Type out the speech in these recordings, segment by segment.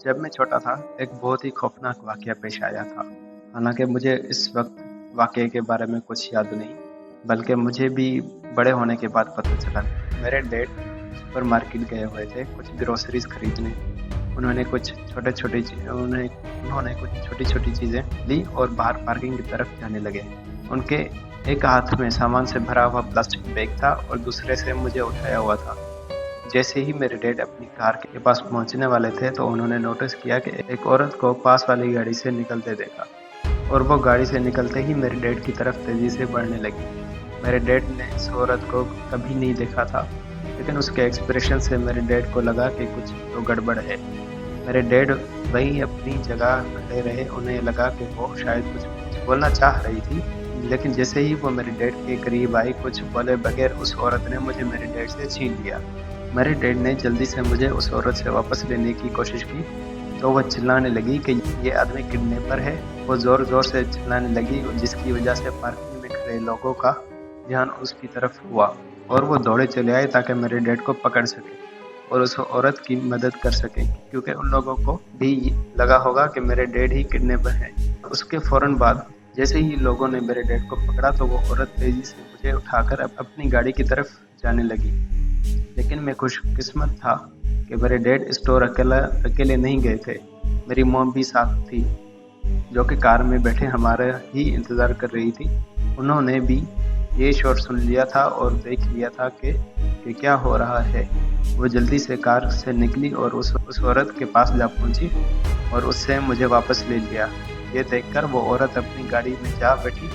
जब मैं छोटा था, एक बहुत ही खौफनाक वाक़या पेश आया था। हालाँकि मुझे इस वक़्त वाक़ये के बारे में कुछ याद नहीं, बल्कि मुझे भी बड़े होने के बाद पता चला। मेरे डैड सुपरमार्केट गए हुए थे कुछ ग्रोसरीज़ खरीदने। उन्होंने कुछ छोटे-छोटे ची उन्हें उन्होंने कुछ छोटी-छोटी चीज़ें ली और बाहर पार्किंग की तरफ जाने लगे। उनके एक हाथ में सामान से भरा हुआ प्लास्टिक बैग था और दूसरे से मुझे उठाया हुआ था। जैसे ही मेरे डैड अपनी कार के पास पहुंचने वाले थे तो उन्होंने नोटिस किया कि एक औरत को पास वाली गाड़ी से निकलते देखा और वो गाड़ी से निकलते ही मेरे डैड की तरफ तेजी से बढ़ने लगी। मेरे डैड ने इस औरत को कभी नहीं देखा था, लेकिन उसके एक्सप्रेशन से मेरे डैड को लगा कि कुछ तो गड़बड़ है। मेरे डैड वहीं अपनी जगह खड़े रहे। उन्हें लगा कि वो शायद कुछ बोलना चाह रही थी, लेकिन जैसे ही वो मेरे डैड के करीब आई, कुछ बोले बगैर उस औरत ने मुझे मेरे डैड से छीन लिया। मेरे डैड ने जल्दी से मुझे उस औरत से वापस लेने की कोशिश की, तो वह चिल्लाने लगी कि ये आदमी किडनैपर है। वो ज़ोर-ज़ोर से चिल्लाने लगी, जिसकी वजह से पार्किंग में खड़े लोगों का ध्यान उसकी तरफ हुआ और वो दौड़े चले आए ताकि मेरे डैड को पकड़ सकें और उस औरत की मदद कर सकें, क्योंकि उन लोगों को भी लगा होगा कि मेरे डैड ही किडनैपर हैं। उसके फ़ौरन बाद जैसे ही लोगों ने मेरे डैड को पकड़ा तो वो औरत तेज़ी से मुझे उठाकर अपनी गाड़ी की तरफ जाने लगी। लेकिन मैं खुशकिस्मत था कि मेरे डैड स्टोर अकेले नहीं गए थे। मेरी मॉम भी साथ थी, जो कि कार में बैठे हमारा ही इंतज़ार कर रही थी। उन्होंने भी ये शोर सुन लिया था और देख लिया था कि क्या हो रहा है। वो जल्दी से कार से निकली और उस औरत के पास जा पहुंची और उससे मुझे वापस ले लिया। ये देखकर वो औरत अपनी गाड़ी में जा बैठी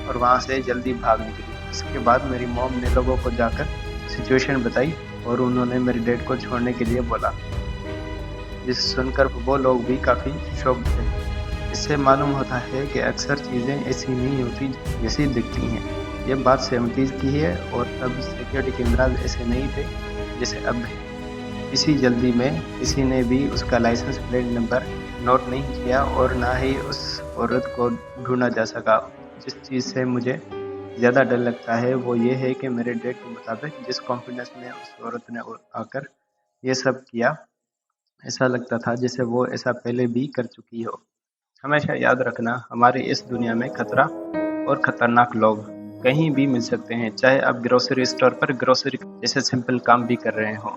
और वहाँ से जल्दी भाग निकली। इसके बाद मेरी मॉम ने लोगों को जाकर सिचुएशन बताई और उन्होंने मेरे डैड को छोड़ने के लिए बोला, जिसे सुनकर वो लोग भी काफ़ी शॉक्ड थे। इससे मालूम होता है कि अक्सर चीज़ें ऐसी नहीं होती जैसी दिखती हैं। ये बात 70s की है और तब सिक्योरिटी कैमराज ऐसे नहीं थे जैसे अब है। इसी जल्दी में किसी ने भी उसका लाइसेंस प्लेट नंबर नोट नहीं किया और ना ही उस औरत को ढूंढा जा सका। जिस चीज़ से मुझे ज़्यादा डर लगता है वो ये है कि मेरे डैड के मुताबिक जिस कॉन्फिडेंस में उस औरत ने आकर ये सब किया, ऐसा लगता था जैसे वो ऐसा पहले भी कर चुकी हो। हमेशा याद रखना, हमारी इस दुनिया में खतरा और खतरनाक लोग कहीं भी मिल सकते हैं, चाहे आप ग्रोसरी स्टोर पर ग्रोसरी जैसे सिंपल काम भी कर रहे हों।